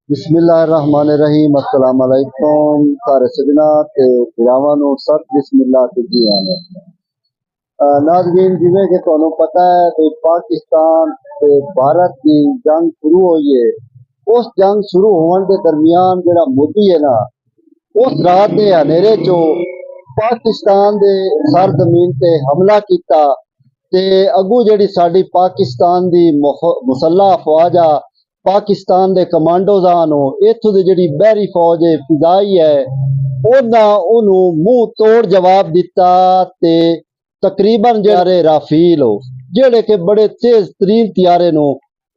बिस्मिल्लाहिर्रहमानिर्रहीम अस्सलाम वालेकुम सारे सजना ते भरावां नूं सत बिस्मिल्लाह ते जी आने नाज़रीन जिवें कि तुहानूं पता है कि पाकिस्तान ते भारत की जंग शुरू हुई है। उस जंग शुरू होने के दरमियान जिहड़ा मोदी है ना उस रात के हनेरे चो पाकिस्तान दे सर जमीन ते हमला किया ते अगू जिहड़ी साडी पाकिस्तान दी मुसल्ला अफवाज आ पाकिस्तान दे कमांडोज़ान इत्थों दी जिहड़ी बहरी फौज है फिजाई है उन्होंने मुंह तोड़ जवाब दिता ते तकरीबन जेरे राफेल हो जेड़े के बड़े तेज तरीन त्यारे नो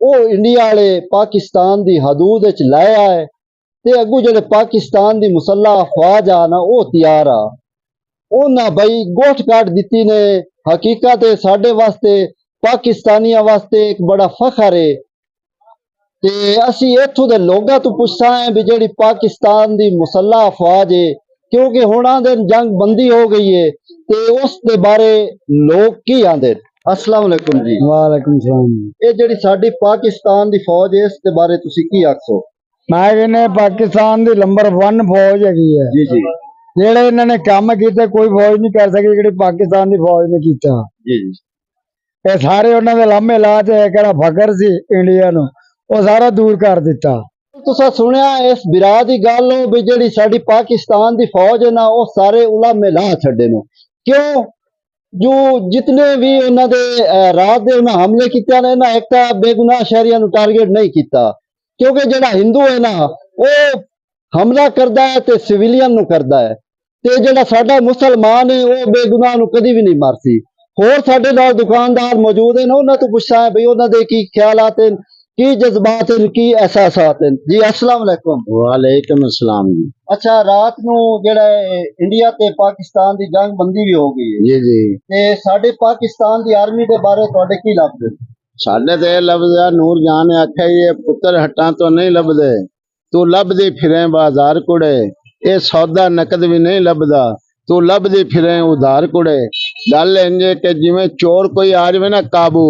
वो इंडिया वाले पाकिस्तान दी हदूद विच लाया है ते अगू जेड़े पाकिस्तान दी मुसल्ला अफवाज आ ना वो तैयार आ उन्हें भाई गोठ काट दी ने। हकीकत है साडे वास्ते पाकिस्तानियों वास्ते एक बड़ा फखर है ते असी इत्थों दे लोगां तो पुछदा है भी जेड़ी पाकिस्तान दी मुसल्ला अफवाज है क्योंकि हुण आंदे जंग बंदी हो गई है ते उस दे बारे लोग की आंदे। अस्सलाम वालेकुम जी। वालेकुम सलाम। ये जेड़ी साडी पाकिस्तान दी फौज है इस दे बारे तुसी की आखो? मैं कहने पाकिस्तान दी नंबर 1 फौज है जी जी जेड़े इन्होंने काम किए कोई फौज नहीं कर सकी जेड़ी पाकिस्तान दी फौज ने किया। जी जी ये सारे उन्होंने लामे ला ते केड़ा फकर सी इंडिया नु वो सारा दूर कर दिता। तुसा सुनिया इस बिरा दी गल भी जेड़ी साडी पाकिस्तान दी फौज है ना वो सारे उलामे ला छड्डे नो क्यों जो जितने भी उन्होंने रात दे उन्हें हमले किए ने ना एक बेगुनाह शहरियों टारगेट नहीं किया क्योंकि जेड़ा हिंदू है ना वो हमला करता है तो सिविलियन नु करता है ते जेड़ा साडा मुसलमान है वो बेगुनाह नु कदी भी नहीं मारसी। होर साडे नाल दुकानदार मौजूद है उन्हां तो पुछदा है भाई उन्हां दे की ख्यालात हैं की जज्बात हैं की एहसासात हैं। जी अस्सलाम वालेकुम। वालेकुम अस्सलाम जी। अच्छा रात नू जेड़ा इंडिया ते पाकिस्तान दी जंग बंदी भी हो गई है जी जी ते साडे पाकिस्तान दी आर्मी दे बारे तुहाडे की लफ्ज़? साढ़े ते लफ्ज़ नूर जान ने आख्या ये पुत्र हटा तो नहीं लभदे तू लभदी फिरे बाजार कुड़े ये सौदा नकद भी नहीं लभदा तू लभदी फिरे उधार कुड़े। गल इंजे के जिवें चोर कोई आ जाए ना काबू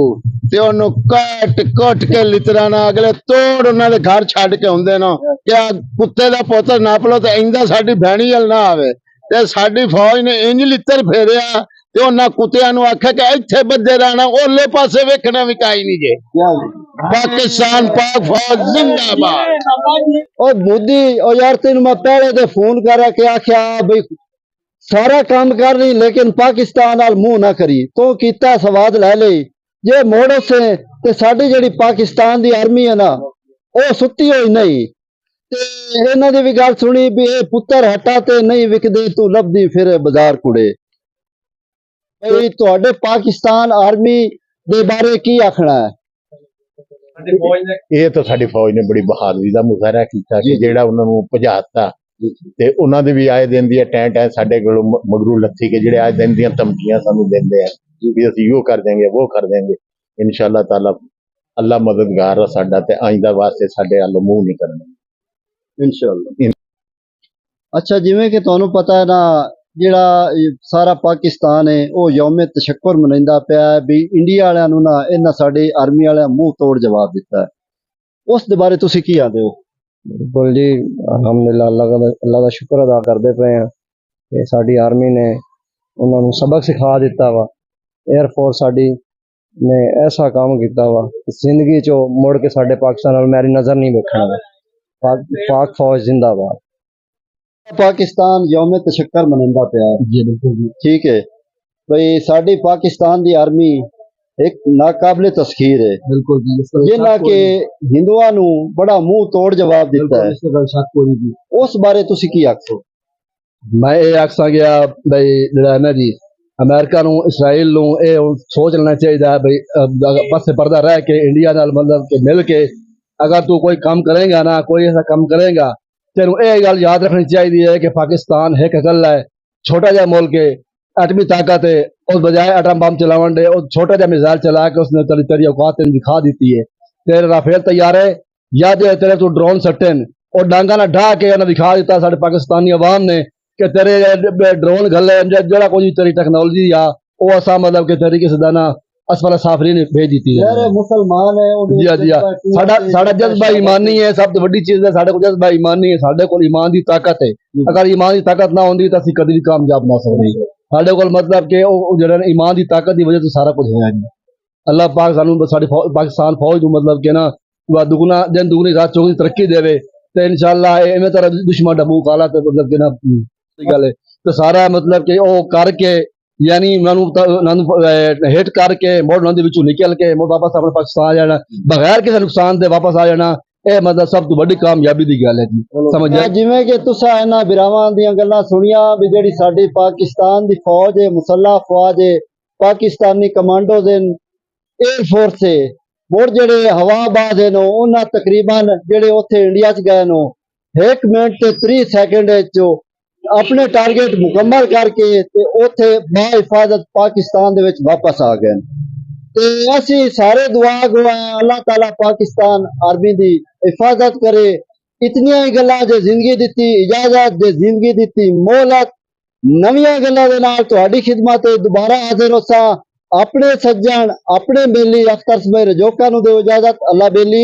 ते ओनू कट कट के लितराना अगले तोड़ उन्हां दे घर छड्ड के आउंदे ना क्या कुत्ते दा पुत्र नाप लो ते इंदा साडी भैणी हल ना आवे ते साडी फौज ने इंज लितर फेरिया ते उन्हां कुत्तियां नू आख्या कि इत्थे बज्जे रहना ओले पासे वेखना भी काई नहीं जे। पाकिस्तान पाक फौज जिंदाबाद। ओ मोदी ओ यार तेन मैं पहले दे फोन करा के आख्या भाई सारा काम कर रही लेकिन पाकिस्तान नाल मुंह ना करी तो कीता सवाद लै लई जे मोड़ से ते साडी जेड़ी पाकिस्तान दी आर्मी है ना ओ सुत्ती होई नहीं ते इन्हां दी भी गल सुनी भी ए पुत्तर हटा ते नहीं विकदे तू लभदी फिर बाजार कुड़े। भाई तुहाडे पाकिस्तान आर्मी दे बारे की आखना है? ਇਹ ਤਾਂ ਸਾਡੀ ਫੌਜ ਨੇ ਬੜੀ ਬਹਾਦਰੀ ਦਾ ਮੁਜ਼ਾਹਰਾ ਕੀਤਾ ਕਿ ਜਿਹੜਾ ਉਹਨਾਂ ਨੂੰ ਭਜਾਤਾ ਤੇ ਉਹਨਾਂ ਦੇ ਵੀ ਆਏ ਦਿਨ ਦੀ ਟੈਂ ਸਾਡੇ ਕੋਲ ਮਗਰੂ ਲੱਥੀ ਕੇ ਜਿਹੜੇ ਆਏ ਦਿਨ ਦੀਆਂ ਧਮਕੀਆਂ ਸਾਨੂੰ ਦਿੰਦੇ ਆ ਵੀ ਅਸੀਂ ਇਹ ਕਰ ਦੇਂਗੇ ਉਹ ਕਰ ਦੇਂਗੇ ਇਨਸ਼ਾਅੱਲਾ ਤਾਲਾ ਅੱਲਾ ਮਦਦਗਾਰ ਆ ਸਾਡਾ ਤੇ ਆਇੰਦਾ ਵਾਸਤੇ ਸਾਡੇ ਵੱਲ ਮੂੰਹ ਨਹੀਂ ਕਰਨਾ इंशाअल्लाह। अच्छा जिवें कि तुहानू पता है ना जिहड़ा सारा पाकिस्तान है वो यौम तशक्कुर मनाइंदा पिया है भी इंडिया वालियां नू ना इन्हां साडी आर्मी वालियां मुंह तोड़ जवाब दिता है उस दे बारे तुसी की आखदे हो? बिल्कुल जी अल्हम्दुलिल्लाह अल्लाह का शुक्र अदा करते पे हैं कि साडी आर्मी ने उन्होंने सबक सिखा दिता वा। एयरफोर्स साडी ने ऐसा काम किया वा जिंदगी चो मुड़ के साडे पाकिस्तान नाल मेरी नजर नहीं वेखना। पाक फौज जिंदाबाद। पाकिस्तान यौम तशक्कुर मनाइंदा पिया है जी बिल्कुल जी ठीक है भाई साडी पाकिस्तान दी आर्मी एक नाकाबिले तस्खीर है बिल्कुल जी जिन्हां के हिंदुआं नू बड़ा मुंह तोड़ जवाब दिता है उस बारे तुसी की आखो? मैं ये आखसा गया भाई जेड़ा है ना जी अमेरिका नू इसराइल नू ये सोच लेना चाहिए भाई पासे पर्दा रह के इंडिया नाल मतलब के मिल के अगर तू कोई काम करेगा ना कोई ऐसा काम करेगा तेन ये गल याद रखनी चाहिए है कि पाकिस्तान एक गल है छोटा जा मुल्क है एटमी ताकत है उस बजाय एटम बम चलावन दे और छोटा जा मिसाइल चला के उसने तेरी औकात दिखा दी है। तेरे राफेल तैयारे या तेरे तू ड्रोन सट्टन और डांगा ना ढा के उन्हें दिखा दिता साडे पाकिस्तानी अवाम ने कि तेरे ड्रोन गले जरा कोई तेरी टेक्नोलॉजी या वो असा मतलब कि तरीके से ना असफल साफरी ने भेज दी यार मुसलमान है जी हाँ जी हाँ साड़ा जज्बा ईमानी है सब तो वड्डी चीज है साढ़े को जज्बा ईमानी है साढ़े को ईमान की ताकत है अगर ईमान की ताकत ना होंदी तो असं कभी भी कामयाब ना सकते साढ़े को मतलब कि जो ईमान की ताकत की वजह से सारा कुछ होया जी अल्लाह पाक सानू साडी पाकिस्तान फौज नू मतलब कि ना दुगना दिन दुगनी रात चौगनी तरक्की देवे ते इंशाअल्लाह इवें तरह दुश्मन दा मुंह काला ते मतलब कि ना गल है तो सारा मतलब कि ओ करके यानी हिट करके मुड़ उन्होंने विचों निकल के मुड़ वापस अपने पाकिस्तान आ जाना बगैर किसी नुकसान दे वापस आ जाना ਇਹ मतलब सब तो बड़ी कामयाबी ਦੀ ਗੱਲ ਹੈ ਜੀ ਸਮਝ ਆ ਜਿਵੇਂ ਕਿ ਤੁਸੀਂ ਇਹਨਾਂ ਬਿਰਾਵਾਂ ਦੀਆਂ ਗੱਲਾਂ ਸੁਣੀਆਂ ਵੀ ਜਿਹੜੀ ਸਾਡੀ ਪਾਕਿਸਤਾਨ ਦੀ ਫੌਜ ਹੈ ਮੁਸੱਲਹ ਫੌਜ ਹੈ ਪਾਕਿਸਤਾਨੀ ਕਮਾਂਡੋਜ਼ ਨੇ 에ਅਰ ਫੋਰਸ ਹੈ ਮੁੜ ਜਿਹੜੇ ਹਵਾਬਾਜ਼ ਨੇ ਉਹਨਾਂ ਤਕਰੀਬਨ ਜਿਹੜੇ ਉੱਥੇ ਇੰਡੀਆ 'ਚ ਗਏ ਨੇ 1 ਮਿੰਟ ਤੇ 30 ਸੈਕਿੰਡ ਵਿੱਚ ਆਪਣੇ ਟਾਰਗੇਟ ਮੁਕੰਮਲ ਕਰਕੇ ਤੇ ਉੱਥੇ ਬਾਹਿਫਾਜ਼ਤ ਪਾਕਿਸਤਾਨ ਦੇ ਵਿੱਚ ਵਾਪਸ ਆ ਗਏ ਤੇ ਅਸੀਂ ਸਾਰੇ ਦੁਆ ਗਵਾ ਅੱਲਾਹ ਤਾਲਾ ਪਾਕਿस्तान आर्मी ਦੀ हिफाजत करे इतनियां ही गल्लां जे जिंदगी दिती इजाजत जे जिंदगी दिती मोहलत नवीं गल्लां दे नाल तुहाडी खिदमत दोबारा हाजिर होसा अपने सज्जन अपने बेली अख्तर समय रजोका नूं दे इजाजत अल्लाह बेली।